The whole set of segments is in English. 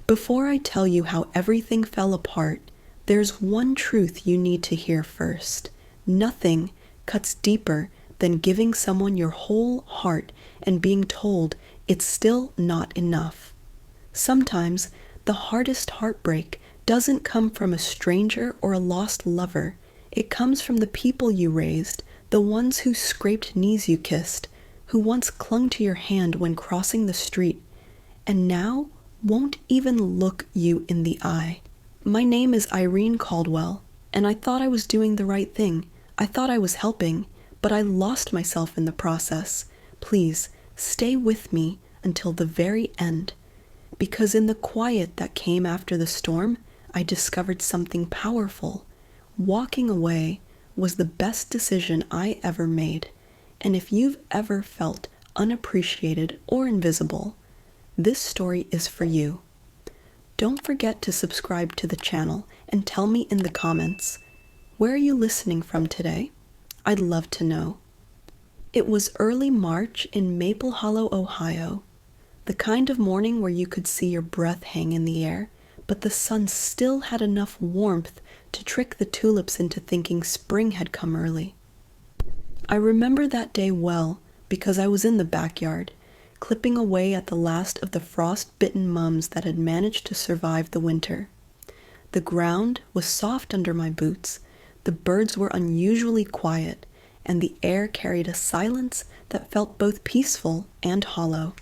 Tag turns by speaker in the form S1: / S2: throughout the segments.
S1: Before I tell you how everything fell apart, there's one truth you need to hear first. Nothing cuts deeper than giving someone your whole heart and being told it's still not enough. Sometimes the hardest heartbreak doesn't come from a stranger or a lost lover. It comes from the people you raised, the ones whose scraped knees you kissed, who once clung to your hand when crossing the street, and now won't even look you in the eye. My name is Irene Caldwell, and I thought I was doing the right thing. I thought I was helping, but I lost myself in the process. Please, stay with me until the very end, because in the quiet that came after the storm, I discovered something powerful. Walking away was the best decision I ever made, and if you've ever felt unappreciated or invisible, this story is for you. Don't forget to subscribe to the channel and tell me in the comments, where are you listening from today? I'd love to know. It was early March in Maple Hollow, Ohio, the kind of morning where you could see your breath hang in the air, but the sun still had enough warmth to trick the tulips into thinking spring had come early. I remember that day well because I was in the backyard, clipping away at the last of the frost-bitten mums that had managed to survive the winter. The ground was soft under my boots, the birds were unusually quiet, and the air carried a silence that felt both peaceful and hollow.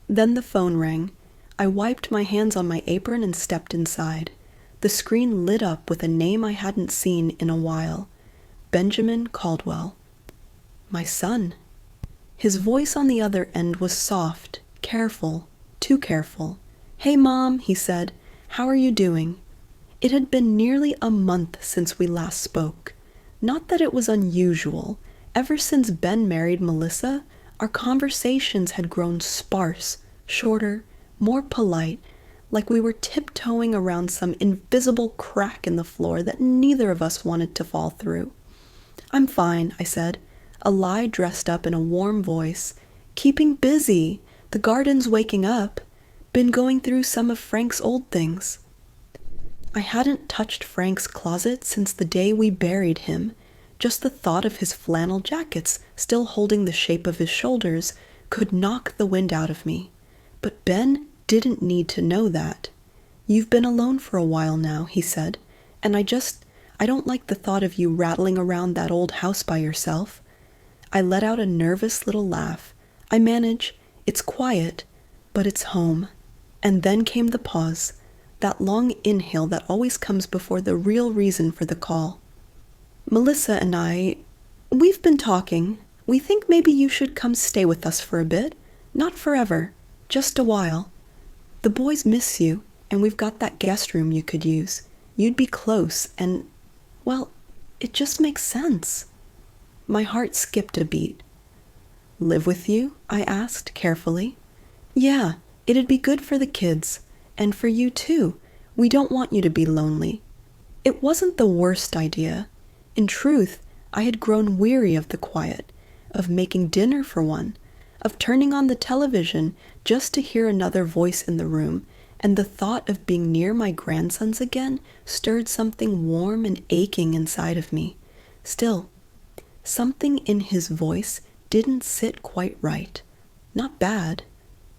S1: Then the phone rang. I wiped my hands on my apron and stepped inside. The screen lit up with a name I hadn't seen in a while. Benjamin Caldwell. My son. His voice on the other end was soft, careful, too careful. "Hey, Mom," he said. "How are you doing?" It had been nearly a month since we last spoke. Not that it was unusual. Ever since Ben married Melissa, our conversations had grown sparse, shorter, more polite, like we were tiptoeing around some invisible crack in the floor that neither of us wanted to fall through. "I'm fine," I said, a lie dressed up in a warm voice. "Keeping busy. The garden's waking up. Been going through some of Frank's old things." I hadn't touched Frank's closet since the day we buried him. Just the thought of his flannel jackets still holding the shape of his shoulders could knock the wind out of me. But Ben didn't need to know that. "You've been alone for a while now," he said, "and I don't like the thought of you rattling around that old house by yourself." I let out a nervous little laugh. "I manage. It's quiet, but it's home." And then came the pause, that long inhale that always comes before the real reason for the call. "Melissa and we've been talking. We think maybe you should come stay with us for a bit. Not forever, just a while. The boys miss you, and we've got that guest room you could use. You'd be close, and, well, it just makes sense." My heart skipped a beat. "Live with you?" I asked carefully. "Yeah, it'd be good for the kids, and for you too. We don't want you to be lonely." It wasn't the worst idea. In truth, I had grown weary of the quiet, of making dinner for one, of turning on the television just to hear another voice in the room, and the thought of being near my grandsons again stirred something warm and aching inside of me. Still, something in his voice didn't sit quite right. Not bad,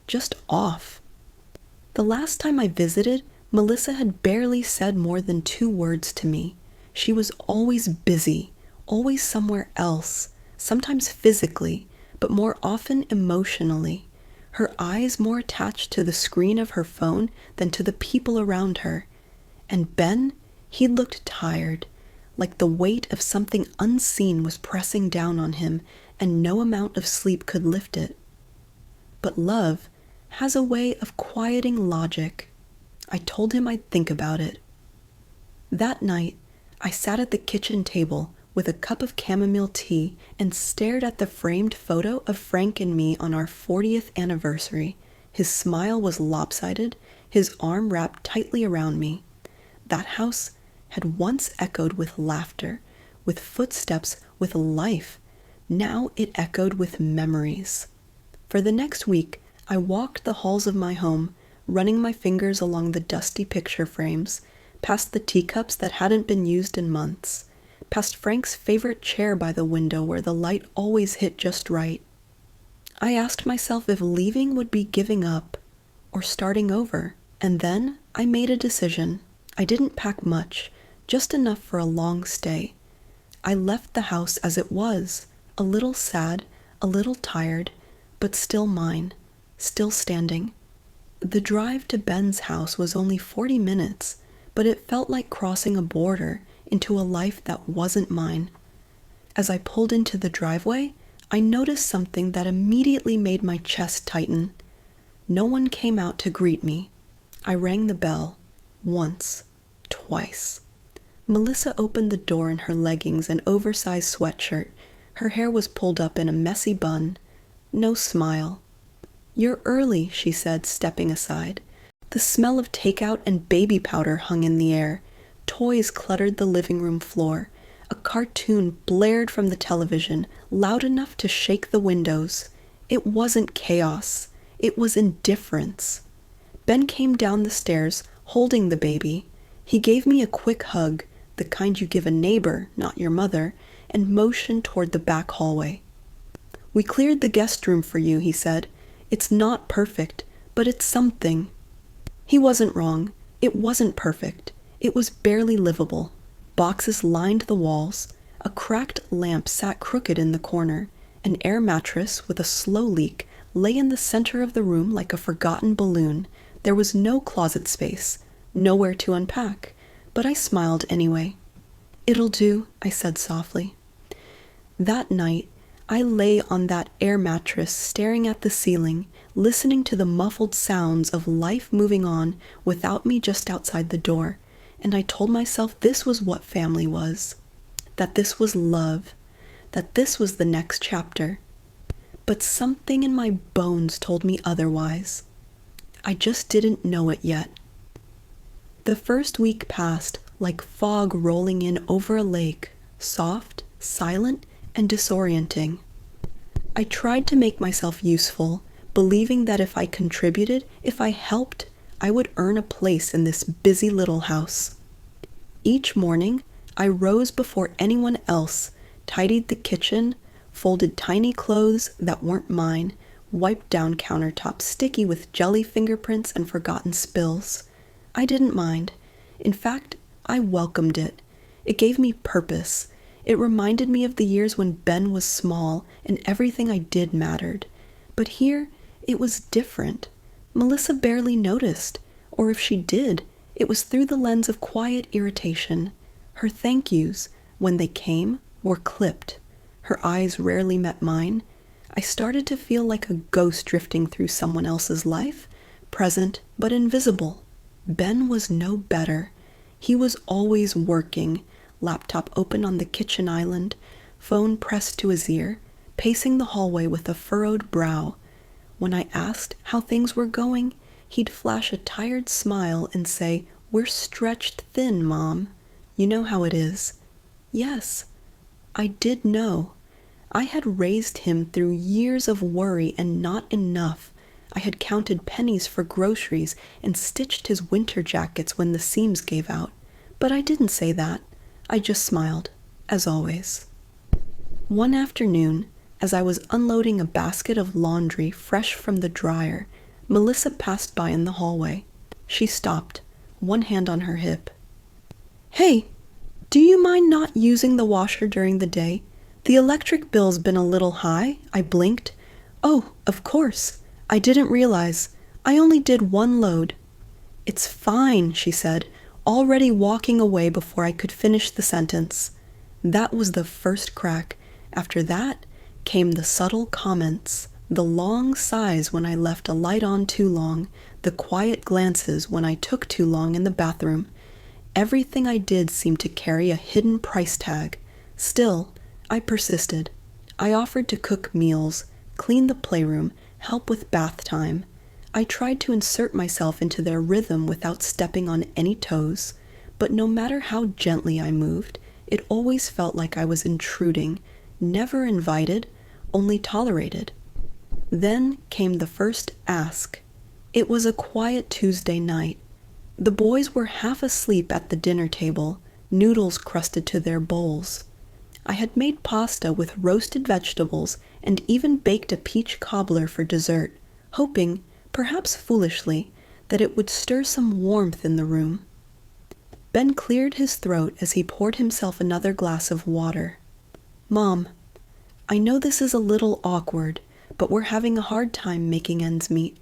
S1: just off. The last time I visited, Melissa had barely said more than 2 words to me. She was always busy, always somewhere else, sometimes physically, but more often emotionally. Her eyes more attached to the screen of her phone than to the people around her. And Ben, he looked tired, like the weight of something unseen was pressing down on him, and no amount of sleep could lift it. But love has a way of quieting logic. I told him I'd think about it. That night, I sat at the kitchen table with a cup of chamomile tea and stared at the framed photo of Frank and me on our 40th anniversary. His smile was lopsided, his arm wrapped tightly around me. That house had once echoed with laughter, with footsteps, with life. Now it echoed with memories. For the next week, I walked the halls of my home, running my fingers along the dusty picture frames, past the teacups that hadn't been used in months, past Frank's favorite chair by the window where the light always hit just right. I asked myself if leaving would be giving up or starting over, and then I made a decision. I didn't pack much, just enough for a long stay. I left the house as it was, a little sad, a little tired, but still mine, still standing. The drive to Ben's house was only 40 minutes, but it felt like crossing a border into a life that wasn't mine. As I pulled into the driveway, I noticed something that immediately made my chest tighten. No one came out to greet me. I rang the bell. Once. Twice. Melissa opened the door in her leggings and oversized sweatshirt. Her hair was pulled up in a messy bun. No smile. "You're early," she said, stepping aside. The smell of takeout and baby powder hung in the air. Toys cluttered the living room floor. A cartoon blared from the television, loud enough to shake the windows. It wasn't chaos. It was indifference. Ben came down the stairs, holding the baby. He gave me a quick hug, the kind you give a neighbor, not your mother, and motioned toward the back hallway. "We cleared the guest room for you," he said. "It's not perfect, but it's something." He wasn't wrong. It wasn't perfect. It was barely livable. Boxes lined the walls. A cracked lamp sat crooked in the corner. An air mattress with a slow leak lay in the center of the room like a forgotten balloon. There was no closet space, nowhere to unpack, but I smiled anyway. "It'll do," I said softly. That night, I lay on that air mattress staring at the ceiling, listening to the muffled sounds of life moving on without me just outside the door, and I told myself this was what family was, that this was love, that this was the next chapter. But something in my bones told me otherwise. I just didn't know it yet. The first week passed like fog rolling in over a lake, soft, silent, and disorienting. I tried to make myself useful, believing that if I contributed, if I helped, I would earn a place in this busy little house. Each morning, I rose before anyone else, tidied the kitchen, folded tiny clothes that weren't mine, wiped down countertops sticky with jelly fingerprints and forgotten spills. I didn't mind. In fact, I welcomed it. It gave me purpose. It reminded me of the years when Ben was small and everything I did mattered. But here, it was different. Melissa barely noticed, or if she did, it was through the lens of quiet irritation. Her thank yous, when they came, were clipped. Her eyes rarely met mine. I started to feel like a ghost drifting through someone else's life, present but invisible. Ben was no better. He was always working, laptop open on the kitchen island, phone pressed to his ear, pacing the hallway with a furrowed brow. When I asked how things were going, he'd flash a tired smile and say, "We're stretched thin, Mom. You know how it is." Yes, I did know. I had raised him through years of worry and not enough. I had counted pennies for groceries and stitched his winter jackets when the seams gave out. But I didn't say that. I just smiled, as always. One afternoon, as I was unloading a basket of laundry fresh from the dryer, Melissa passed by in the hallway. She stopped, one hand on her hip. "Hey, do you mind not using the washer during the day? The electric bill's been a little high." I blinked. "Oh, of course. I didn't realize. I only did one load." "It's fine," she said, already walking away before I could finish the sentence. That was the first crack. After that came the subtle comments, the long sighs when I left a light on too long, the quiet glances when I took too long in the bathroom. Everything I did seemed to carry a hidden price tag. Still, I persisted. I offered to cook meals, clean the playroom, help with bath time. I tried to insert myself into their rhythm without stepping on any toes, but no matter how gently I moved, it always felt like I was intruding, never invited, only tolerated. Then came the first ask. It was a quiet Tuesday night. The boys were half asleep at the dinner table, noodles crusted to their bowls. I had made pasta with roasted vegetables and even baked a peach cobbler for dessert, hoping, perhaps foolishly, that it would stir some warmth in the room. Ben cleared his throat as he poured himself another glass of water. "Mom, I know this is a little awkward, but we're having a hard time making ends meet.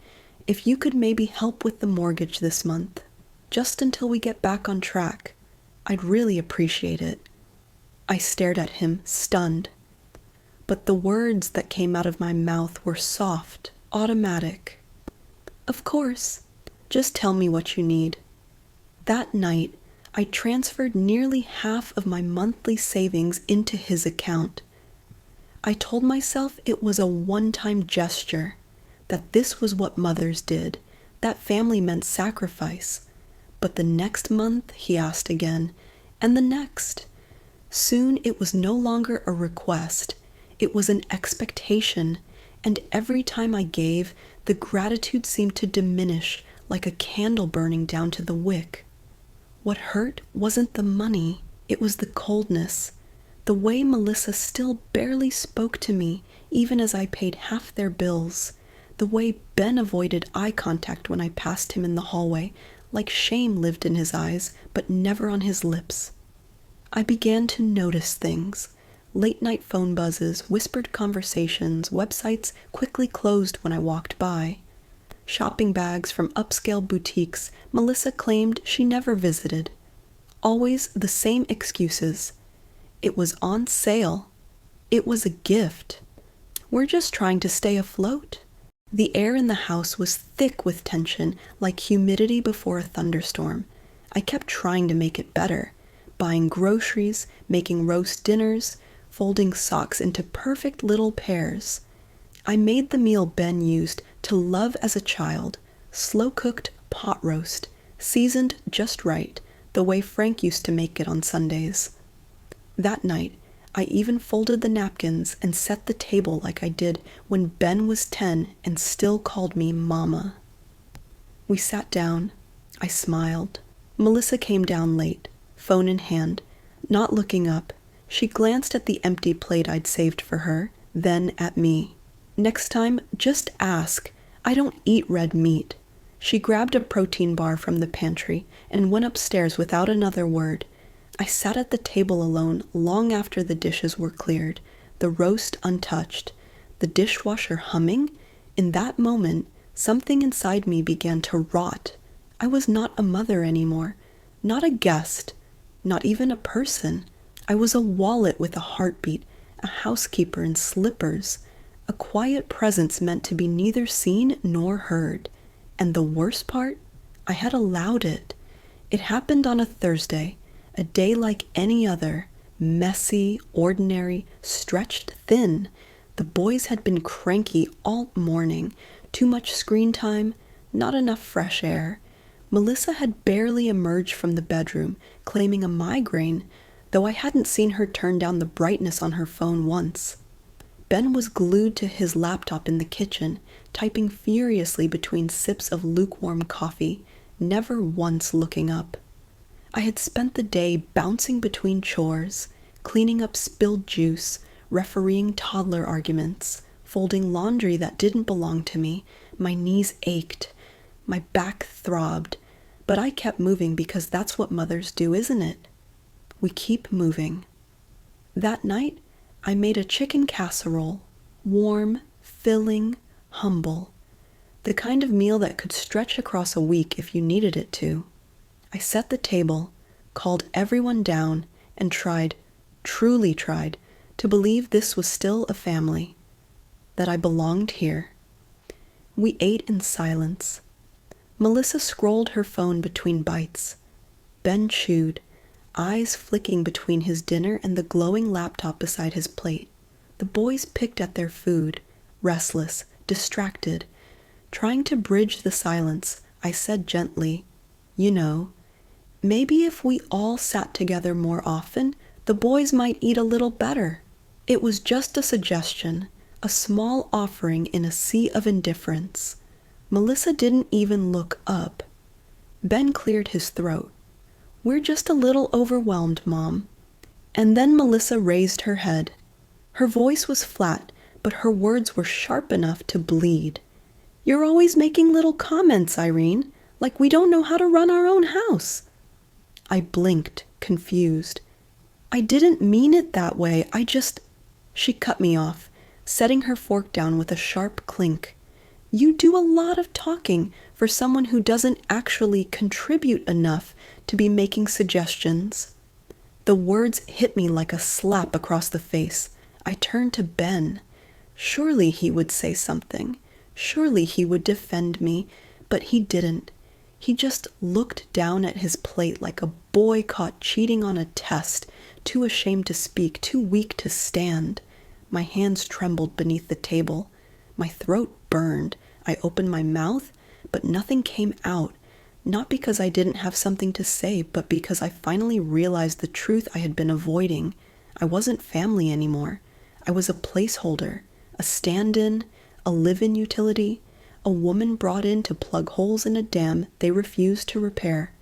S1: If you could maybe help with the mortgage this month, just until we get back on track, I'd really appreciate it." I stared at him, stunned. But the words that came out of my mouth were soft, automatic. "Of course. Just tell me what you need." That night, I transferred nearly half of my monthly savings into his account. I told myself it was a one-time gesture, that this was what mothers did, that family meant sacrifice. But the next month, he asked again, and the next. Soon it was no longer a request, it was an expectation, and every time I gave, the gratitude seemed to diminish like a candle burning down to the wick. What hurt wasn't the money, it was the coldness, the way Melissa still barely spoke to me even as I paid half their bills, the way Ben avoided eye contact when I passed him in the hallway, like shame lived in his eyes but never on his lips. I began to notice things. Late-night phone buzzes, whispered conversations, websites quickly closed when I walked by. Shopping bags from upscale boutiques Melissa claimed she never visited. Always the same excuses. It was on sale. It was a gift. We're just trying to stay afloat. The air in the house was thick with tension, like humidity before a thunderstorm. I kept trying to make it better. Buying groceries, making roast dinners, folding socks into perfect little pairs. I made the meal Ben used to love as a child, slow-cooked pot roast, seasoned just right, the way Frank used to make it on Sundays. That night, I even folded the napkins and set the table like I did when Ben was 10 and still called me Mama. We sat down. I smiled. Melissa came down late, phone in hand, not looking up. She glanced at the empty plate I'd saved for her, then at me. "Next time, just ask. I don't eat red meat." She grabbed a protein bar from the pantry and went upstairs without another word. I sat at the table alone long after the dishes were cleared, the roast untouched, the dishwasher humming. In that moment, something inside me began to rot. I was not a mother anymore, not a guest, not even a person. I was a wallet with a heartbeat, a housekeeper in slippers, a quiet presence meant to be neither seen nor heard. And the worst part, I had allowed it. It happened on a Thursday, a day like any other, messy, ordinary, stretched thin. The boys had been cranky all morning, too much screen time, not enough fresh air. Melissa had barely emerged from the bedroom, claiming a migraine, though I hadn't seen her turn down the brightness on her phone once. Ben was glued to his laptop in the kitchen, typing furiously between sips of lukewarm coffee, never once looking up. I had spent the day bouncing between chores, cleaning up spilled juice, refereeing toddler arguments, folding laundry that didn't belong to me. My knees ached. My back throbbed. But I kept moving because that's what mothers do, isn't it? We keep moving. That night, I made a chicken casserole, warm, filling, humble. The kind of meal that could stretch across a week if you needed it to. I set the table, called everyone down, and tried, truly tried, to believe this was still a family, that I belonged here. We ate in silence. Melissa scrolled her phone between bites. Ben chewed, eyes flicking between his dinner and the glowing laptop beside his plate. The boys picked at their food, restless, distracted. Trying to bridge the silence, I said gently, "You know, maybe if we all sat together more often, the boys might eat a little better." It was just a suggestion, a small offering in a sea of indifference. Melissa didn't even look up. Ben cleared his throat. "We're just a little overwhelmed, Mom." And then Melissa raised her head. Her voice was flat, but her words were sharp enough to bleed. "You're always making little comments, Irene, like we don't know how to run our own house." I blinked, confused. "I didn't mean it that way, She cut me off, setting her fork down with a sharp clink. "You do a lot of talking for someone who doesn't actually contribute enough to be making suggestions." The words hit me like a slap across the face. I turned to Ben. Surely he would say something. Surely he would defend me, but he didn't. He just looked down at his plate like a boy caught cheating on a test, too ashamed to speak, too weak to stand. My hands trembled beneath the table. My throat burned. I opened my mouth, but nothing came out. Not because I didn't have something to say, but because I finally realized the truth I had been avoiding. I wasn't family anymore. I was a placeholder, a stand-in, a live-in utility, a woman brought in to plug holes in a dam they refused to repair.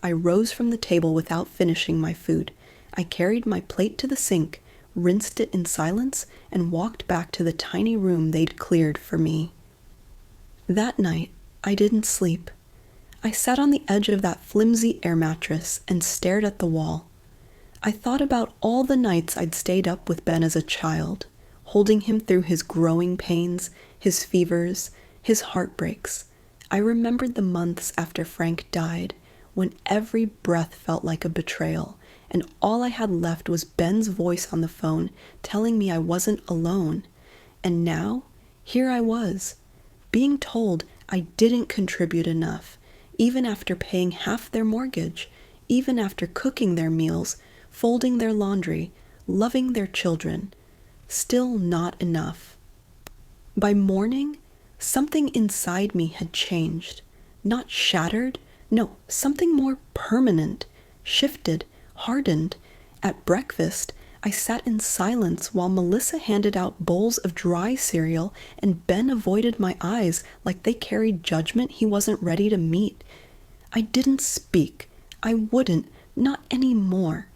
S1: I rose from the table without finishing my food. I carried my plate to the sink, rinsed it in silence, and walked back to the tiny room they'd cleared for me. That night, I didn't sleep. I sat on the edge of that flimsy air mattress and stared at the wall. I thought about all the nights I'd stayed up with Ben as a child, holding him through his growing pains, his fevers, his heartbreaks. I remembered the months after Frank died, when every breath felt like a betrayal, and all I had left was Ben's voice on the phone telling me I wasn't alone. And now, here I was, being told I didn't contribute enough, even after paying half their mortgage, even after cooking their meals, folding their laundry, loving their children. Still not enough. By morning, something inside me had changed. Not shattered, no, something more permanent, shifted, hardened. At breakfast, I sat in silence while Melissa handed out bowls of dry cereal and Ben avoided my eyes like they carried judgment he wasn't ready to meet. I didn't speak. I wouldn't, not anymore.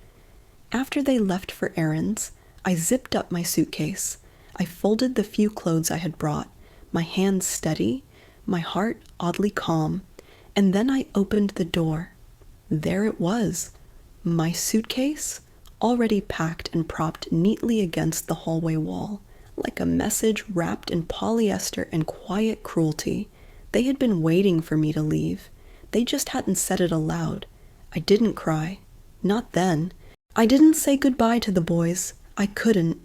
S1: After they left for errands, I zipped up my suitcase. I folded the few clothes I had brought, my hands steady, my heart oddly calm, and then I opened the door. There it was, my suitcase, already packed and propped neatly against the hallway wall, like a message wrapped in polyester and quiet cruelty. They had been waiting for me to leave. They just hadn't said it aloud. I didn't cry. Not then. I didn't say goodbye to the boys. I couldn't.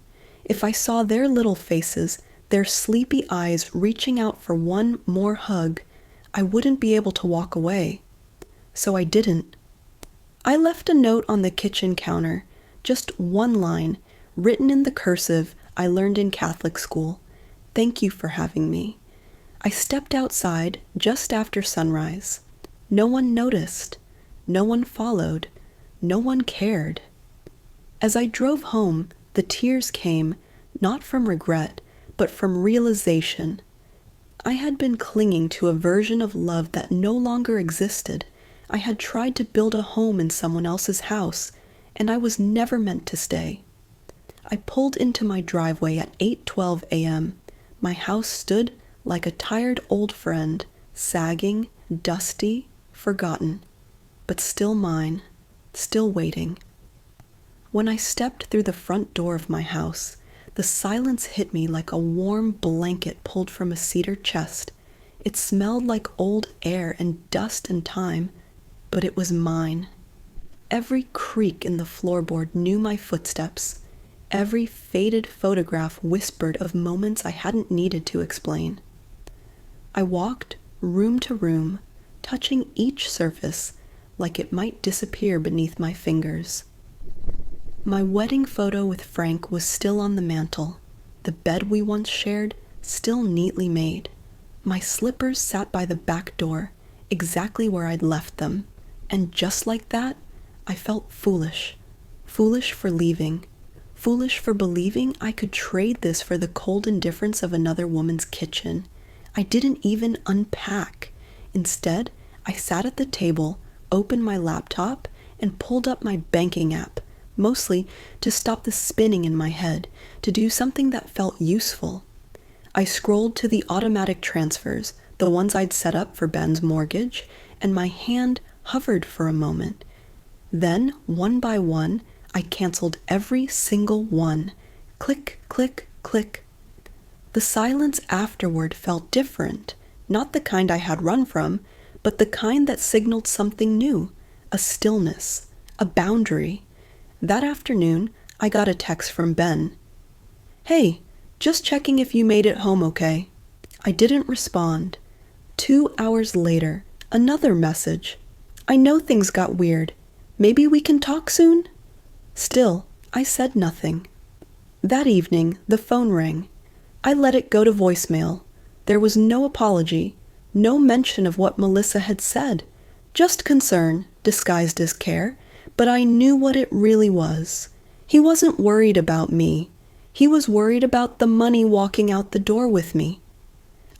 S1: If I saw their little faces, their sleepy eyes reaching out for one more hug, I wouldn't be able to walk away. So I didn't. I left a note on the kitchen counter, just one line, written in the cursive I learned in Catholic school. Thank you for having me. I stepped outside just after sunrise. No one noticed. No one followed. No one cared. As I drove home, the tears came, not from regret, but from realization. I had been clinging to a version of love that no longer existed. I had tried to build a home in someone else's house, and I was never meant to stay. I pulled into my driveway at 8:12 a.m. My house stood like a tired old friend, sagging, dusty, forgotten, but still mine, still waiting. When I stepped through the front door of my house, the silence hit me like a warm blanket pulled from a cedar chest. It smelled like old air and dust and time, but it was mine. Every creak in the floorboard knew my footsteps. Every faded photograph whispered of moments I hadn't needed to explain. I walked room to room, touching each surface like it might disappear beneath my fingers. My wedding photo with Frank was still on the mantel, the bed we once shared still neatly made. My slippers sat by the back door, exactly where I'd left them, and just like that, I felt foolish. Foolish for leaving. Foolish for believing I could trade this for the cold indifference of another woman's kitchen. I didn't even unpack. Instead, I sat at the table, opened my laptop, and pulled up my banking app, mostly to stop the spinning in my head, to do something that felt useful. I scrolled to the automatic transfers, the ones I'd set up for Ben's mortgage, and my hand hovered for a moment. Then, one by one, I canceled every single one. Click, click, click. The silence afterward felt different, not the kind I had run from, but the kind that signaled something new, a stillness, a boundary. That afternoon, I got a text from Ben. "Hey, just checking if you made it home okay." I didn't respond. 2 hours later, another message. "I know things got weird. Maybe we can talk soon?" Still, I said nothing. That evening, the phone rang. I let it go to voicemail. There was no apology, no mention of what Melissa had said, just concern disguised as care, but I knew what it really was. He wasn't worried about me. He was worried about the money walking out the door with me.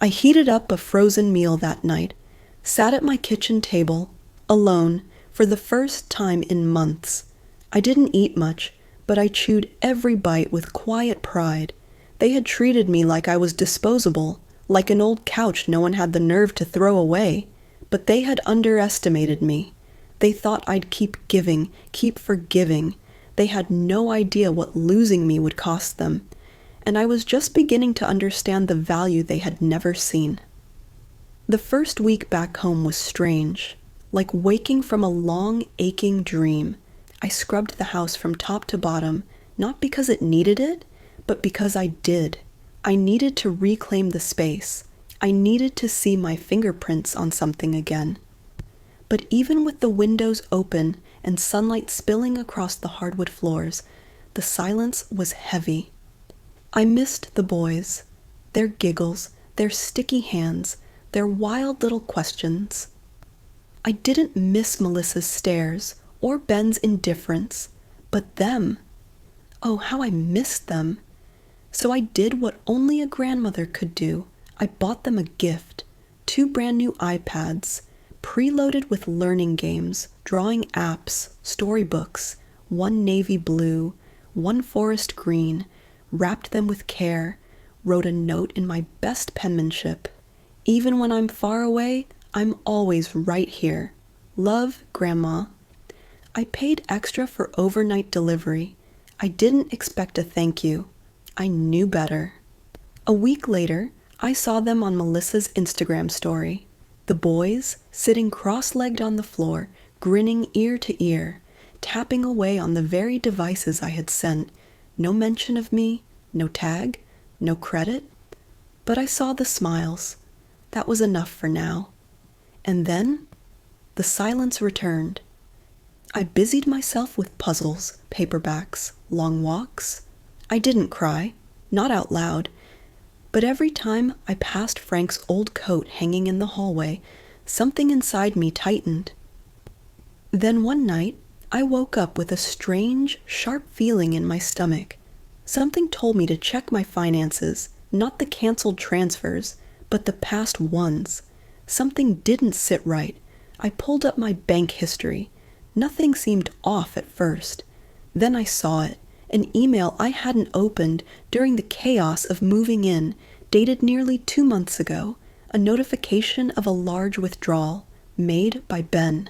S1: I heated up a frozen meal that night, sat at my kitchen table, alone, for the first time in months. I didn't eat much, but I chewed every bite with quiet pride. They had treated me like I was disposable, like an old couch no one had the nerve to throw away. But they had underestimated me. They thought I'd keep giving, keep forgiving. They had no idea what losing me would cost them. And I was just beginning to understand the value they had never seen. The first week back home was strange, like waking from a long, aching dream. I scrubbed the house from top to bottom, not because it needed it, but because I did. I needed to reclaim the space. I needed to see my fingerprints on something again. But even with the windows open and sunlight spilling across the hardwood floors, the silence was heavy. I missed the boys, their giggles, their sticky hands, their wild little questions. I didn't miss Melissa's stares or Ben's indifference, but them. Oh, how I missed them. So I did what only a grandmother could do. I bought them a gift, 2 brand new iPads, preloaded with learning games, drawing apps, storybooks, 1 navy blue, 1 forest green, wrapped them with care, wrote a note in my best penmanship. Even when I'm far away, I'm always right here. Love, Grandma. I paid extra for overnight delivery. I didn't expect a thank you. I knew better. A week later, I saw them on Melissa's Instagram story. The boys, sitting cross-legged on the floor, grinning ear to ear, tapping away on the very devices I had sent. No mention of me, no tag, no credit. But I saw the smiles. That was enough for now. And then, the silence returned. I busied myself with puzzles, paperbacks, long walks. I didn't cry, not out loud, but every time I passed Frank's old coat hanging in the hallway, something inside me tightened. Then one night, I woke up with a strange, sharp feeling in my stomach. Something told me to check my finances, not the canceled transfers, but the past ones. Something didn't sit right. I pulled up my bank history. Nothing seemed off at first. Then I saw it. An email I hadn't opened during the chaos of moving in, dated nearly 2 months ago, a notification of a large withdrawal, made by Ben.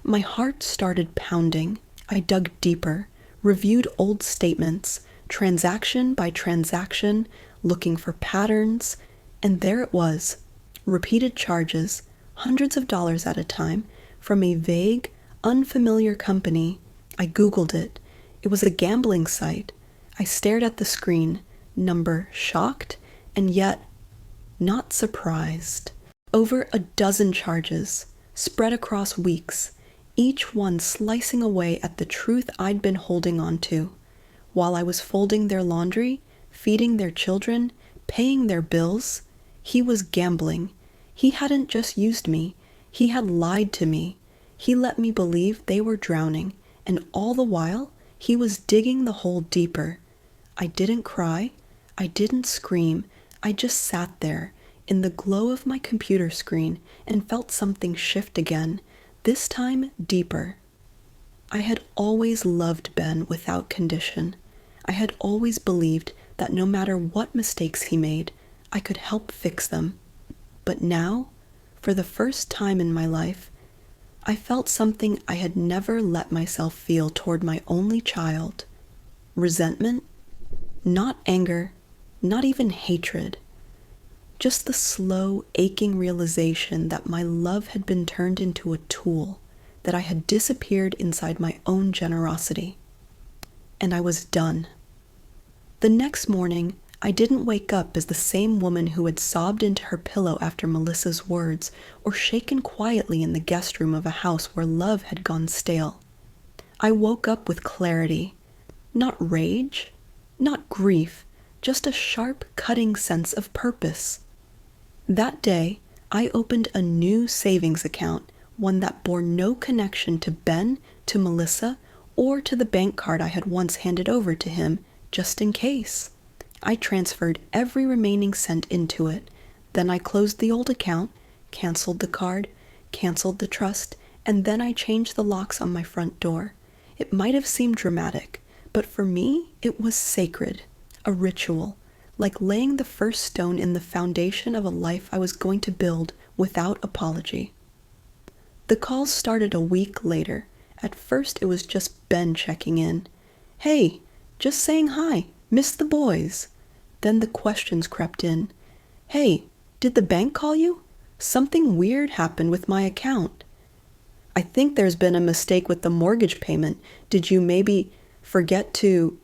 S1: My heart started pounding. I dug deeper, reviewed old statements, transaction by transaction, looking for patterns, and there it was, repeated charges, hundreds of dollars at a time, from a vague, unfamiliar company. I Googled it. It was a gambling site. I stared at the screen, number shocked, and yet not surprised. Over a dozen charges, spread across weeks, each one slicing away at the truth I'd been holding on to. While I was folding their laundry, feeding their children, paying their bills, he was gambling. He hadn't just used me. He had lied to me. He let me believe they were drowning, and all the while, he was digging the hole deeper. I didn't cry. I didn't scream. I just sat there, in the glow of my computer screen and felt something shift again, this time deeper. I had always loved Ben without condition. I had always believed that no matter what mistakes he made, I could help fix them. But now, for the first time in my life, I felt something I had never let myself feel toward my only child. Resentment? Not anger, not even hatred. Just the slow, aching realization that my love had been turned into a tool, that I had disappeared inside my own generosity. And I was done. The next morning, I didn't wake up as the same woman who had sobbed into her pillow after Melissa's words, or shaken quietly in the guest room of a house where love had gone stale. I woke up with clarity. Not rage, not grief, just a sharp, cutting sense of purpose. That day, I opened a new savings account, one that bore no connection to Ben, to Melissa, or to the bank card I had once handed over to him, just in case. I transferred every remaining cent into it. Then I closed the old account, canceled the card, canceled the trust, and then I changed the locks on my front door. It might have seemed dramatic, but for me, it was sacred, a ritual, like laying the first stone in the foundation of a life I was going to build without apology. The calls started a week later. At first, it was just Ben checking in. Hey, just saying hi, missed the boys. Then the questions crept in. Hey, did the bank call you? Something weird happened with my account. I think there's been a mistake with the mortgage payment. Did you maybe forget to...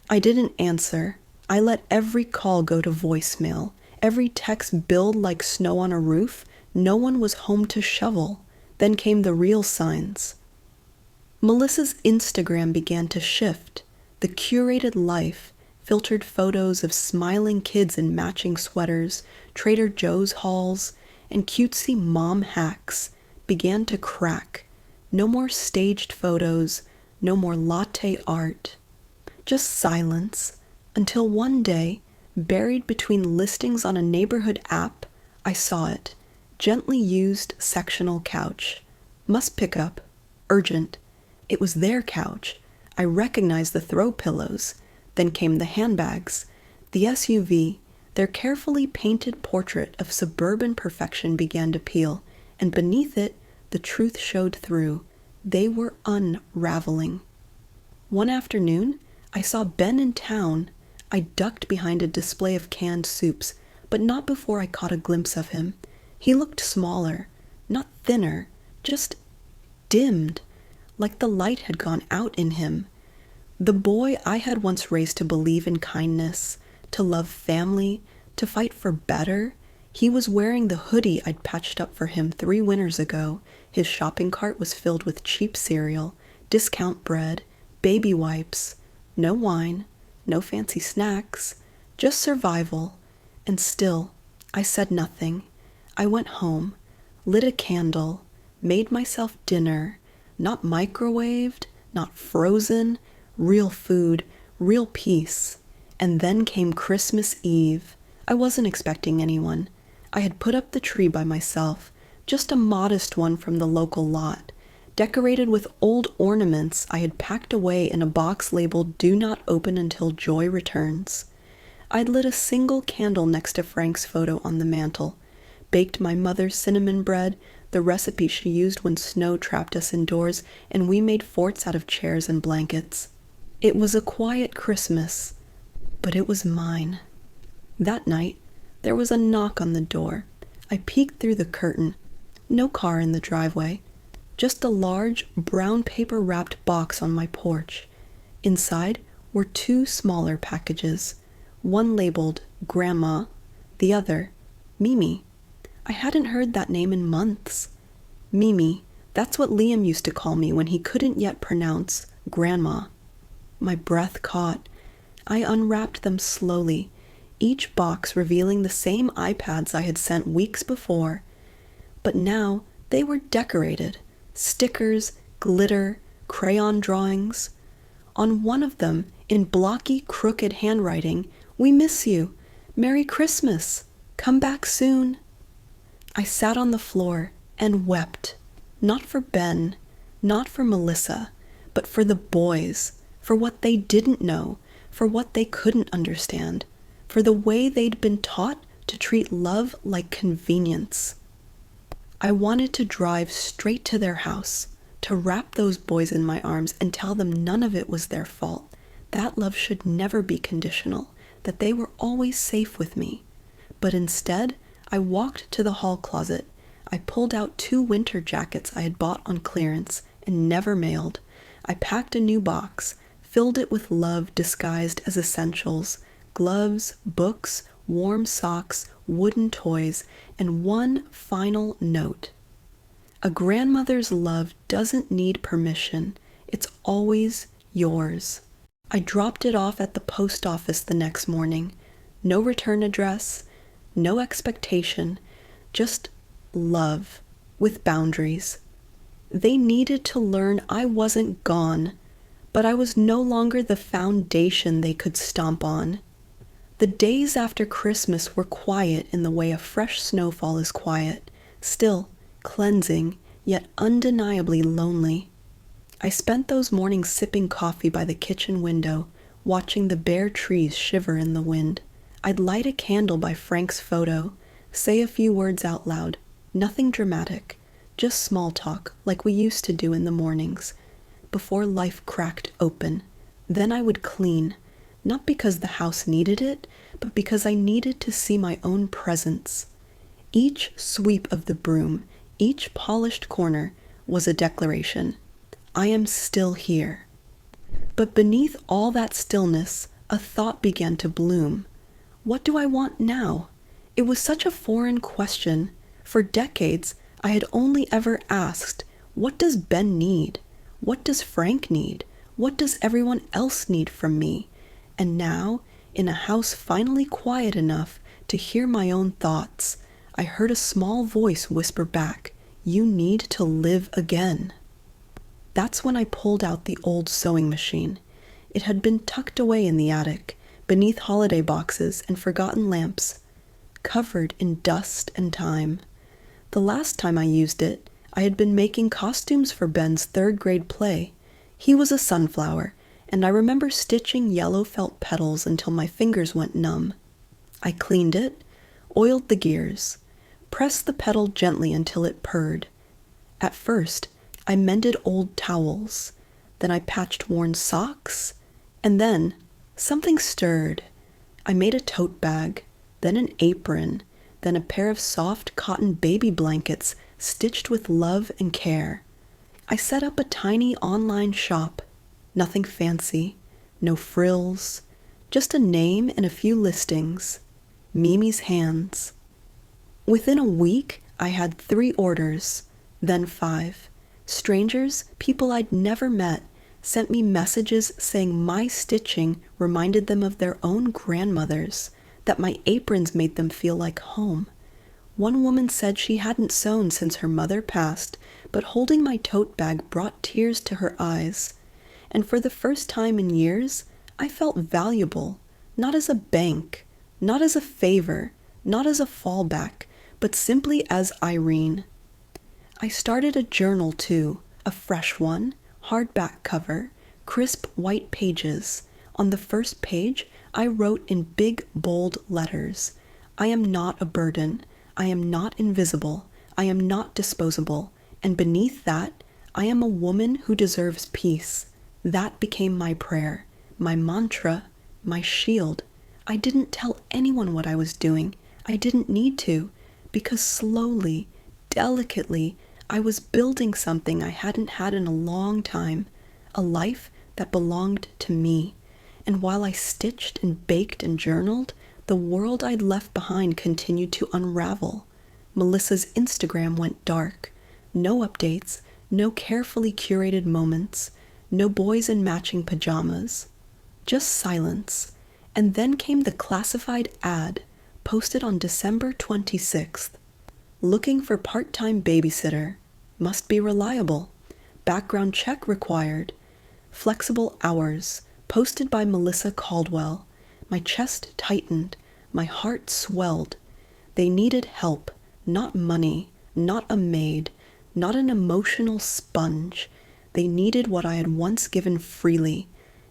S1: I didn't answer. I let every call go to voicemail. Every text billed like snow on a roof. No one was home to shovel. Then came the real signs. Melissa's Instagram began to shift. The curated life, filtered photos of smiling kids in matching sweaters, Trader Joe's hauls, and cutesy mom hacks began to crack. No more staged photos, no more latte art. Just silence, until one day, buried between listings on a neighborhood app, I saw it. Gently used sectional couch. Must pick up. Urgent. It was their couch. I recognized the throw pillows. Then came the handbags. The SUV. Their carefully painted portrait of suburban perfection began to peel, and beneath it, the truth showed through. They were unraveling. One afternoon, I saw Ben in town. I ducked behind a display of canned soups, but not before I caught a glimpse of him. He looked smaller, not thinner, just dimmed, like the light had gone out in him. The boy I had once raised to believe in kindness, to love family, to fight for better, he was wearing the hoodie I'd patched up for him 3 winters ago. His shopping cart was filled with cheap cereal, discount bread, baby wipes, no wine, no fancy snacks, just survival. And still, I said nothing. I went home, lit a candle, made myself dinner, not microwaved, not frozen, real food, real peace. And then came Christmas Eve. I wasn't expecting anyone. I had put up the tree by myself, just a modest one from the local lot, decorated with old ornaments I had packed away in a box labeled "Do Not Open Until Joy Returns." I'd lit a single candle next to Frank's photo on the mantel, baked my mother's cinnamon bread, the recipe she used when snow trapped us indoors, and we made forts out of chairs and blankets. It was a quiet Christmas, but it was mine. That night, there was a knock on the door. I peeked through the curtain. No car in the driveway. Just a large, brown paper-wrapped box on my porch. Inside were 2 smaller packages, one labeled Grandma, the other Mimi. I hadn't heard that name in months. Mimi, that's what Liam used to call me when he couldn't yet pronounce Grandma. My breath caught. I unwrapped them slowly, each box revealing the same iPads I had sent weeks before. But now they were decorated. Stickers, glitter, crayon drawings. On one of them, in blocky, crooked handwriting, "We miss you. Merry Christmas." Come back soon. I sat on the floor and wept, not for Ben, not for Melissa, but for the boys, for what they didn't know, for what they couldn't understand, for the way they'd been taught to treat love like convenience. I wanted to drive straight to their house, to wrap those boys in my arms and tell them none of it was their fault, that love should never be conditional, that they were always safe with me. But instead, I walked to the hall closet. I pulled out 2 winter jackets I had bought on clearance and never mailed. I packed a new box, filled it with love disguised as essentials, gloves, books, warm socks, wooden toys, and one final note. A grandmother's love doesn't need permission. It's always yours. I dropped it off at the post office the next morning. No return address, no expectation, just love with boundaries. They needed to learn I wasn't gone, but I was no longer the foundation they could stomp on. The days after Christmas were quiet in the way a fresh snowfall is quiet, still cleansing, yet undeniably lonely. I spent those mornings sipping coffee by the kitchen window, watching the bare trees shiver in the wind. I'd light a candle by Frank's photo, say a few words out loud, nothing dramatic, just small talk like we used to do in the mornings, before life cracked open. Then I would clean, not because the house needed it, but because I needed to see my own presence. Each sweep of the broom, each polished corner was a declaration. I am still here. But beneath all that stillness, a thought began to bloom. What do I want now? It was such a foreign question. For decades, I had only ever asked, what does Ben need? What does Frank need? What does everyone else need from me? And now, in a house finally quiet enough to hear my own thoughts, I heard a small voice whisper back, "You need to live again." That's when I pulled out the old sewing machine. It had been tucked away in the attic, beneath holiday boxes and forgotten lamps, covered in dust and time. The last time I used it, I had been making costumes for Ben's 3rd grade play. He was a sunflower, and I remember stitching yellow felt petals until my fingers went numb. I cleaned it, oiled the gears, pressed the petal gently until it purred. At first, I mended old towels, then I patched worn socks, and then something stirred. I made a tote bag, then an apron, then a pair of soft cotton baby blankets stitched with love and care. I set up a tiny online shop, nothing fancy, no frills, just a name and a few listings. Mimi's Hands. Within a week, I had 3 orders, then 5. Strangers, people I'd never met, sent me messages saying my stitching reminded them of their own grandmothers, that my aprons made them feel like home. One woman said she hadn't sewn since her mother passed, but holding my tote bag brought tears to her eyes. And for the first time in years, I felt valuable, not as a bank, not as a favor, not as a fallback, but simply as Irene. I started a journal too, a fresh one, hardback cover, crisp white pages. On the first page, I wrote in big, bold letters, "I am not a burden. I am not invisible. I am not disposable. And beneath that, I am a woman who deserves peace." That became my prayer, my mantra, my shield. I didn't tell anyone what I was doing. I didn't need to, because slowly, delicately, I was building something I hadn't had in a long time, a life that belonged to me. And while I stitched and baked and journaled, the world I'd left behind continued to unravel. Melissa's Instagram went dark. No updates, no carefully curated moments, no boys in matching pajamas. Just silence. And then came the classified ad, posted on December 26th. Looking for part-time babysitter. Must be reliable. Background check required. Flexible hours. Posted by Melissa Caldwell. My chest tightened. My heart swelled. They needed help, not money, not a maid, not an emotional sponge. They needed what I had once given freely,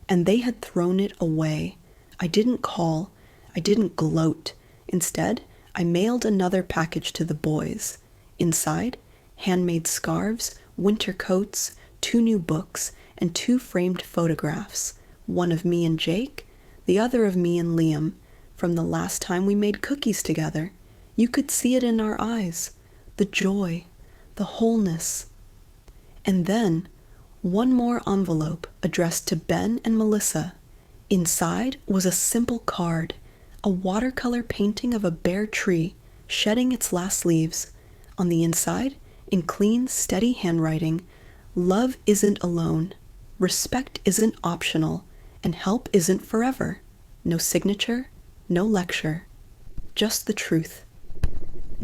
S1: and they had thrown it away. I didn't call. I didn't gloat. Instead, I mailed another package to the boys. Inside, handmade scarves, winter coats, 2 new books, and 2 framed photographs. One of me and Jake, the other of me and Liam, from the last time we made cookies together. You could see it in our eyes, the joy, the wholeness. And then, one more envelope addressed to Ben and Melissa. Inside was a simple card, a watercolor painting of a bare tree shedding its last leaves. On the inside, in clean, steady handwriting, love isn't alone, respect isn't optional, and help isn't forever. No signature, no lecture, just the truth.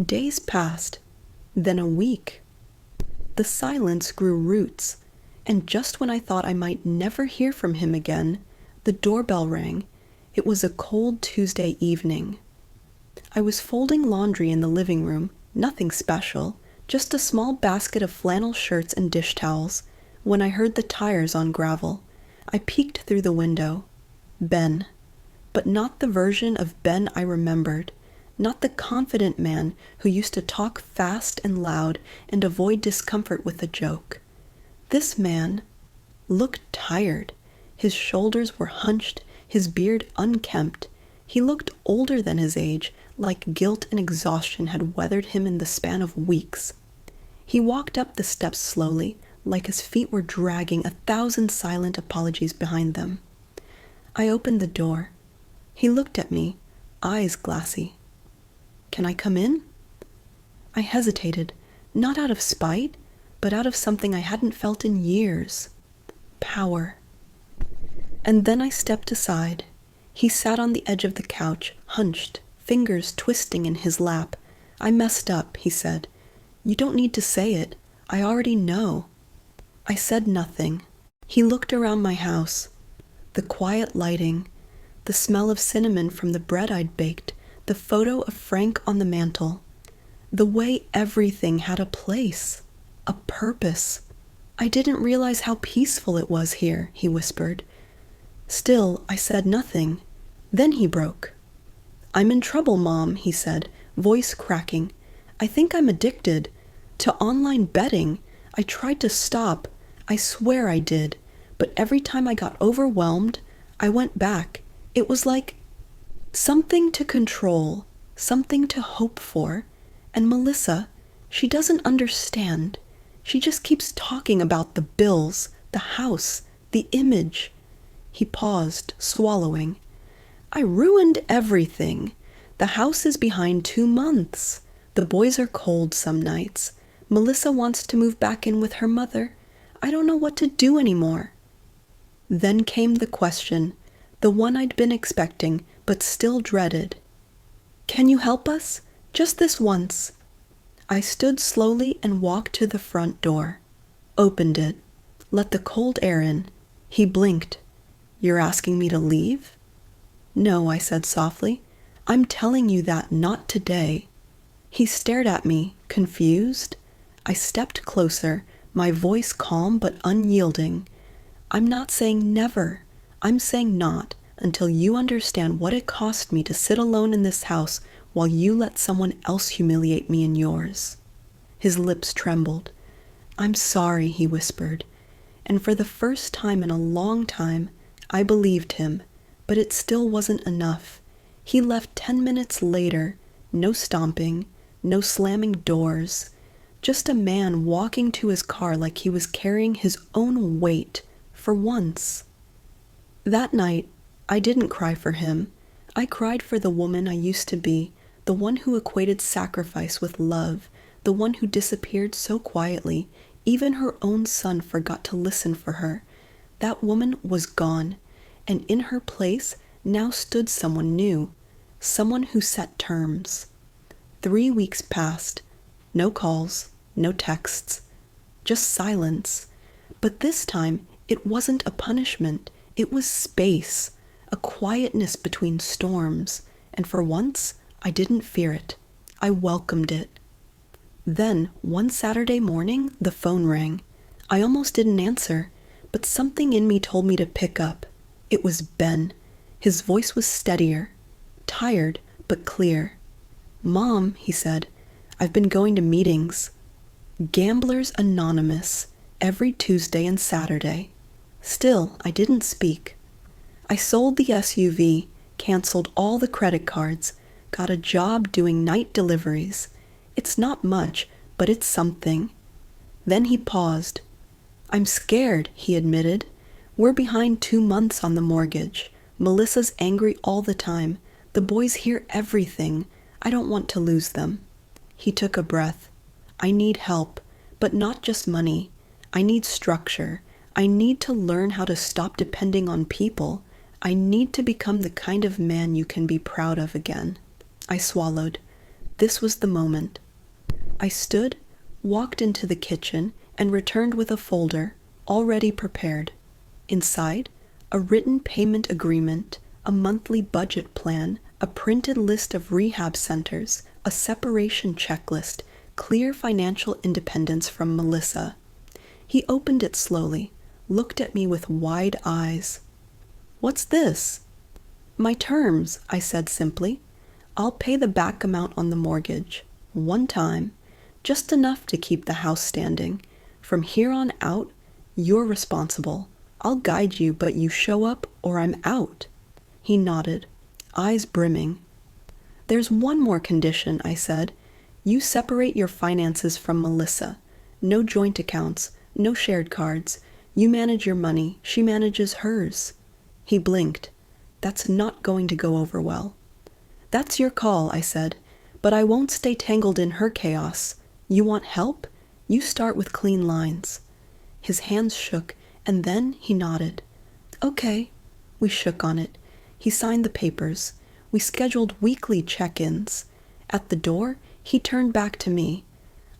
S1: Days passed, then a week. The silence grew roots, and just when I thought I might never hear from him again, the doorbell rang. It was a cold Tuesday evening. I was folding laundry in the living room, nothing special, just a small basket of flannel shirts and dish towels, when I heard the tires on gravel. I peeked through the window. Ben. But not the version of Ben I remembered. Not the confident man who used to talk fast and loud and avoid discomfort with a joke. This man looked tired. His shoulders were hunched, his beard unkempt. He looked older than his age, like guilt and exhaustion had weathered him in the span of weeks. He walked up the steps slowly, like his feet were dragging 1,000 silent apologies behind them. I opened the door. He looked at me, eyes glassy. "Can I come in?" I hesitated, not out of spite, but out of something I hadn't felt in years. Power. And then I stepped aside. He sat on the edge of the couch, hunched, fingers twisting in his lap. "I messed up," he said. "You don't need to say it. I already know." I said nothing. He looked around my house. The quiet lighting, the smell of cinnamon from the bread I'd baked, the photo of Frank on the mantel. The way everything had a place, a purpose. "I didn't realize how peaceful it was here," he whispered. Still, I said nothing. Then he broke. "I'm in trouble, Mom," he said, voice cracking. "I think I'm addicted to online betting. I tried to stop. I swear I did. But every time I got overwhelmed, I went back. It was like something to control, something to hope for. And Melissa, she doesn't understand. She just keeps talking about the bills, the house, the image." He paused, swallowing. "I ruined everything. The house is behind 2 months. The boys are cold some nights. Melissa wants to move back in with her mother. I don't know what to do anymore." Then came the question, the one I'd been expecting, but still dreaded. "Can you help us? Just this once." I stood slowly and walked to the front door. Opened it. Let the cold air in. He blinked. "You're asking me to leave?" "No," I said softly. "I'm telling you that not today." He stared at me, confused. I stepped closer, my voice calm but unyielding. "I'm not saying never. I'm saying not until you understand what it cost me to sit alone in this house while you let someone else humiliate me in yours." His lips trembled. "I'm sorry," he whispered. And for the first time in a long time, I believed him, but it still wasn't enough. He left 10 minutes later, no stomping, no slamming doors, just a man walking to his car like he was carrying his own weight, for once. That night, I didn't cry for him. I cried for the woman I used to be, the one who equated sacrifice with love, the one who disappeared so quietly, even her own son forgot to listen for her. That woman was gone, and in her place now stood someone new, someone who set terms. 3 weeks passed. No calls, no texts, just silence. But this time, it wasn't a punishment. It was space, a quietness between storms, and for once, I didn't fear it. I welcomed it. Then, one Saturday morning, the phone rang. I almost didn't answer, but something in me told me to pick up. It was Ben. His voice was steadier, tired but clear. "Mom," he said, "I've been going to meetings. Gamblers Anonymous, every Tuesday and Saturday." Still, I didn't speak. I sold the SUV, canceled all the credit cards, got a job doing night deliveries. It's not much, but it's something. Then he paused. "I'm scared," he admitted. "We're behind 2 months on the mortgage. Melissa's angry all the time. The boys hear everything. I don't want to lose them." He took a breath. "I need help, but not just money. I need structure. I need to learn how to stop depending on people. I need to become the kind of man you can be proud of again." I swallowed. This was the moment. I stood, walked into the kitchen, and returned with a folder, already prepared. Inside, a written payment agreement, a monthly budget plan, a printed list of rehab centers, a separation checklist, clear financial independence from Melissa. He opened it slowly, looked at me with wide eyes. "What's this?" "My terms," I said simply. "I'll pay the back amount on the mortgage, one time, just enough to keep the house standing. From here on out, you're responsible. I'll guide you, but you show up or I'm out." He nodded, eyes brimming. "There's one more condition," I said. "You separate your finances from Melissa. No joint accounts, no shared cards. You manage your money, she manages hers." He blinked. "That's not going to go over well." "That's your call," I said, "but I won't stay tangled in her chaos. You want help? You start with clean lines." His hands shook, and then he nodded. "Okay." We shook on it. He signed the papers. We scheduled weekly check-ins. At the door, he turned back to me.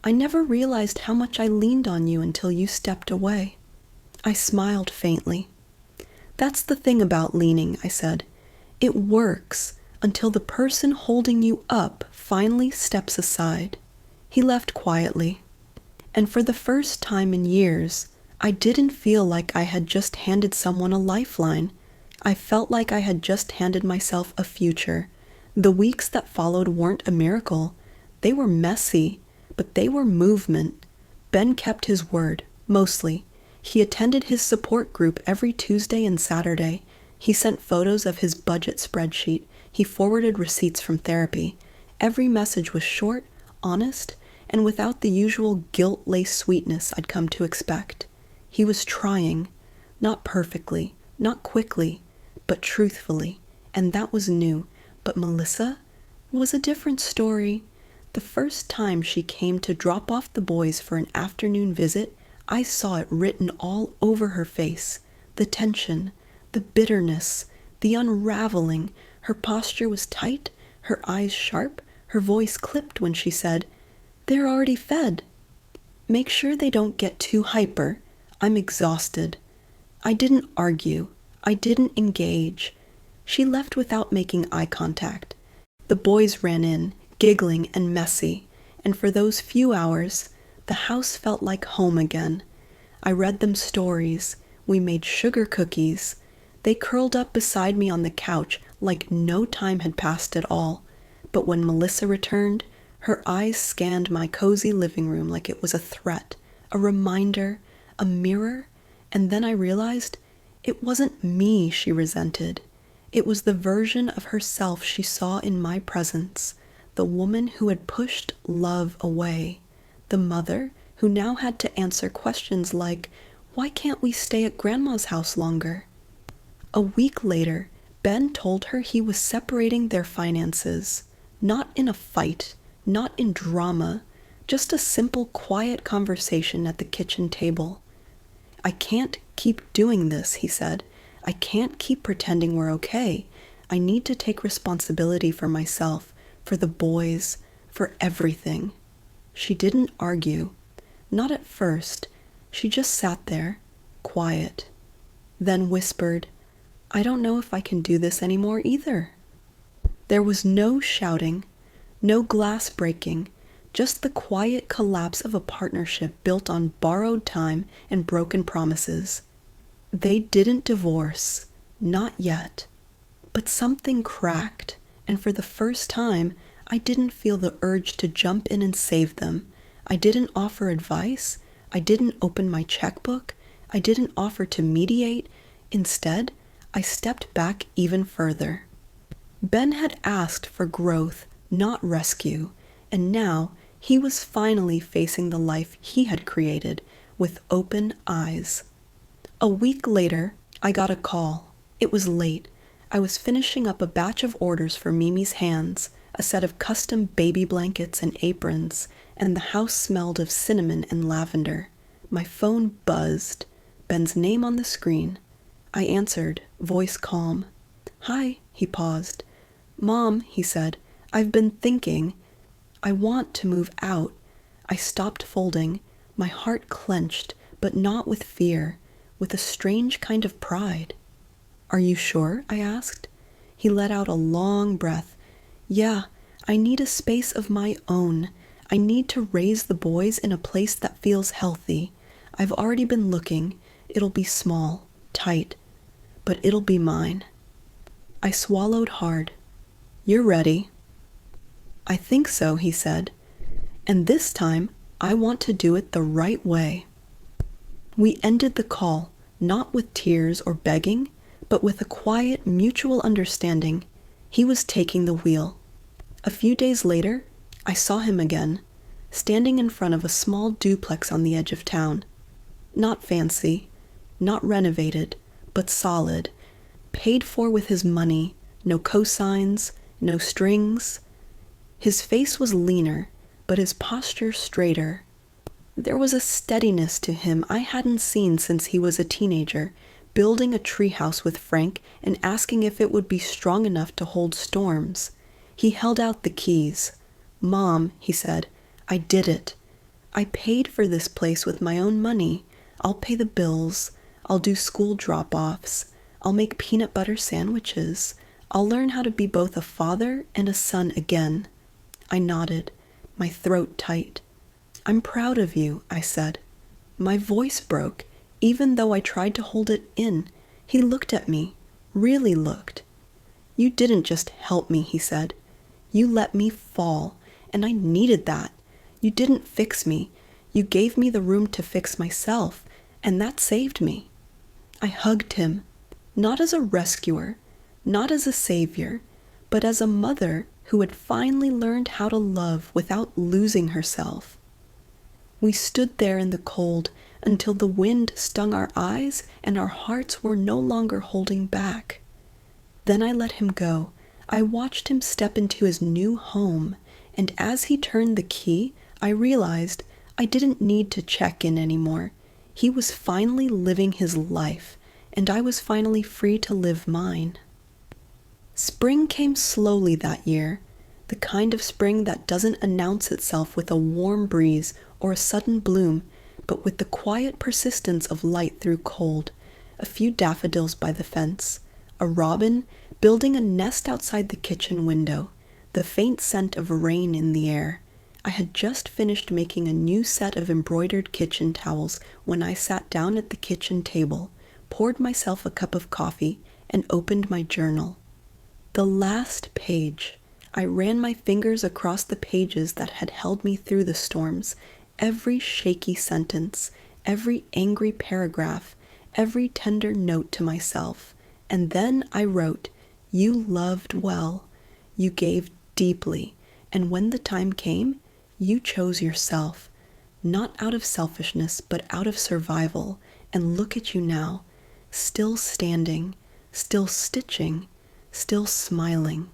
S1: "I never realized how much I leaned on you until you stepped away." I smiled faintly. "That's the thing about leaning," I said. "It works until the person holding you up finally steps aside." He left quietly. And for the first time in years, I didn't feel like I had just handed someone a lifeline. I felt like I had just handed myself a future. The weeks that followed weren't a miracle. They were messy, but they were movement. Ben kept his word, mostly. He attended his support group every Tuesday and Saturday. He sent photos of his budget spreadsheet. He forwarded receipts from therapy. Every message was short, honest, and without the usual guilt-laced sweetness I'd come to expect. He was trying, not perfectly, not quickly, but truthfully, and that was new. But Melissa was a different story. The first time she came to drop off the boys for an afternoon visit, I saw it written all over her face. The tension, the bitterness, the unraveling. Her posture was tight, her eyes sharp, her voice clipped when she said, "They're already fed." "Make sure they don't get too hyper. I'm exhausted." I didn't argue. I didn't engage. She left without making eye contact. The boys ran in, giggling and messy, and for those few hours, the house felt like home again. I read them stories. We made sugar cookies. They curled up beside me on the couch like no time had passed at all. But when Melissa returned, her eyes scanned my cozy living room like it was a threat, a reminder, a mirror, and then I realized it wasn't me she resented. It was the version of herself she saw in my presence, the woman who had pushed love away, the mother who now had to answer questions like, "Why can't we stay at Grandma's house longer?" A week later, Ben told her he was separating their finances, not in a fight, not in drama, just a simple, quiet conversation at the kitchen table. "I can't keep doing this," he said. "I can't keep pretending we're okay. I need to take responsibility for myself, for the boys, for everything." She didn't argue. Not at first. She just sat there, quiet. Then whispered, "I don't know if I can do this anymore either." There was no shouting, No glass breaking, just the quiet collapse of a partnership built on borrowed time and broken promises. They didn't divorce, not yet. But something cracked, and for the first time, I didn't feel the urge to jump in and save them. I didn't offer advice. I didn't open my checkbook. I didn't offer to mediate. Instead, I stepped back even further. Ben had asked for growth, not rescue, and now he was finally facing the life he had created with open eyes. A week later, I got a call. It was late. I was finishing up a batch of orders for Mimi's hands, a set of custom baby blankets and aprons, and the house smelled of cinnamon and lavender. My phone buzzed. Ben's name on the screen. I answered, voice calm. "Hi," he paused. "Mom," he said, "I've been thinking. I want to move out." I stopped folding. My heart clenched, but not with fear, with a strange kind of pride. "Are you sure?" I asked. He let out a long breath. "Yeah, I need a space of my own. I need to raise the boys in a place that feels healthy. I've already been looking. It'll be small, tight, but it'll be mine." I swallowed hard. "You're ready." "I think so," he said. "And this time, I want to do it the right way." We ended the call, not with tears or begging, but with a quiet, mutual understanding. He was taking the wheel. A few days later, I saw him again, standing in front of a small duplex on the edge of town. Not fancy, not renovated, but solid, paid for with his money, no cosigns, no strings. His face was leaner, but his posture straighter. There was a steadiness to him I hadn't seen since he was a teenager, building a treehouse with Frank and asking if it would be strong enough to hold storms. He held out the keys. "Mom," he said, "I did it. I paid for this place with my own money. I'll pay the bills. I'll do school drop-offs. I'll make peanut butter sandwiches. I'll learn how to be both a father and a son again." I nodded, my throat tight. "I'm proud of you," I said. My voice broke, even though I tried to hold it in. He looked at me, really looked. "You didn't just help me," he said. "You let me fall, and I needed that. You didn't fix me. You gave me the room to fix myself, and that saved me." I hugged him, not as a rescuer, not as a savior, but as a mother who had finally learned how to love without losing herself. We stood there in the cold until the wind stung our eyes and our hearts were no longer holding back. Then I let him go. I watched him step into his new home, and as he turned the key, I realized I didn't need to check in anymore. He was finally living his life, and I was finally free to live mine. Spring came slowly that year, the kind of spring that doesn't announce itself with a warm breeze or a sudden bloom, but with the quiet persistence of light through cold. A few daffodils by the fence, a robin building a nest outside the kitchen window, the faint scent of rain in the air. I had just finished making a new set of embroidered kitchen towels when I sat down at the kitchen table, poured myself a cup of coffee, and opened my journal. The last page. I ran my fingers across the pages that had held me through the storms, every shaky sentence, every angry paragraph, every tender note to myself. And then I wrote, "You loved well, you gave deeply, and when the time came, you chose yourself, not out of selfishness, but out of survival. And look at you now, still standing, still stitching, still smiling."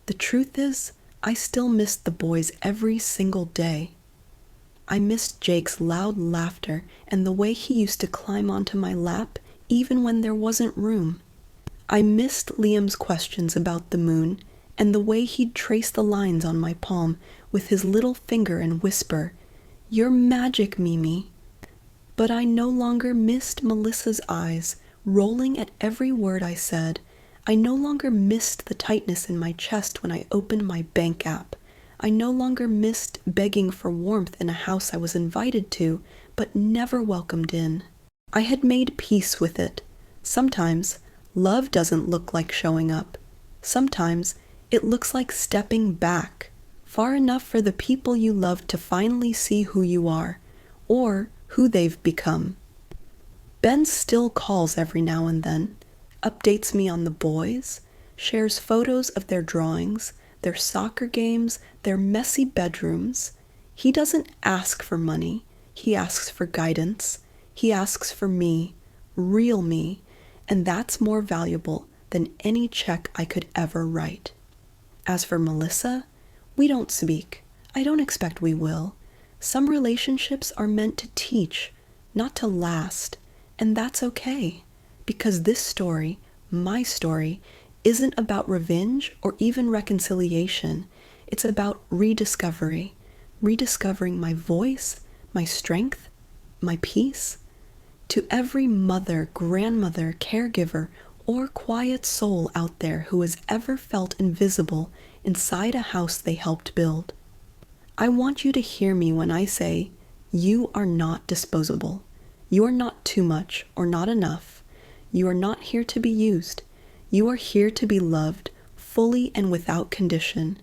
S1: The truth is, I still missed the boys every single day. I missed Jake's loud laughter and the way he used to climb onto my lap even when there wasn't room. I missed Liam's questions about the moon and the way he'd trace the lines on my palm with his little finger and whisper, "You're magic, Mimi." But I no longer missed Melissa's eyes, rolling at every word I said. I no longer missed the tightness in my chest when I opened my bank app. I no longer missed begging for warmth in a house I was invited to, but never welcomed in. I had made peace with it. Sometimes, love doesn't look like showing up. Sometimes, it looks like stepping back, far enough for the people you love to finally see who you are, or who they've become. Ben still calls every now and then, updates me on the boys, shares photos of their drawings, their soccer games, their messy bedrooms. He doesn't ask for money. He asks for guidance. He asks for me, real me, and that's more valuable than any check I could ever write. As for Melissa, we don't speak. I don't expect we will. Some relationships are meant to teach, not to last, and that's okay, because this story, my story, isn't about revenge or even reconciliation. It's about rediscovery, rediscovering my voice, my strength, my peace. To every mother, grandmother, caregiver, or quiet soul out there who has ever felt invisible inside a house they helped build, I want you to hear me when I say, you are not disposable. You are not too much or not enough. You are not here to be used. You are here to be loved fully and without condition.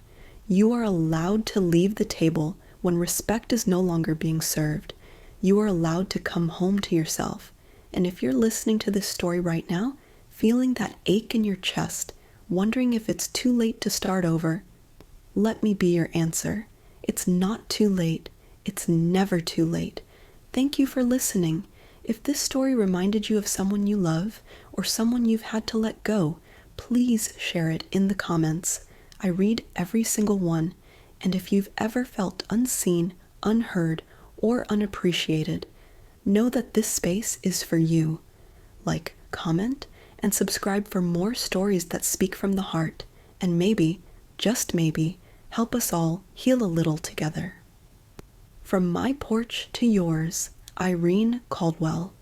S1: You are allowed to leave the table when respect is no longer being served. You are allowed to come home to yourself. And if you're listening to this story right now, feeling that ache in your chest, wondering if it's too late to start over, let me be your answer. It's not too late. It's never too late. Thank you for listening. If this story reminded you of someone you love or someone you've had to let go, please share it in the comments. I read every single one, and if you've ever felt unseen, unheard, or unappreciated, know that this space is for you. Like, comment, and subscribe for more stories that speak from the heart, and maybe, just maybe, help us all heal a little together. From my porch to yours, Irene Caldwell.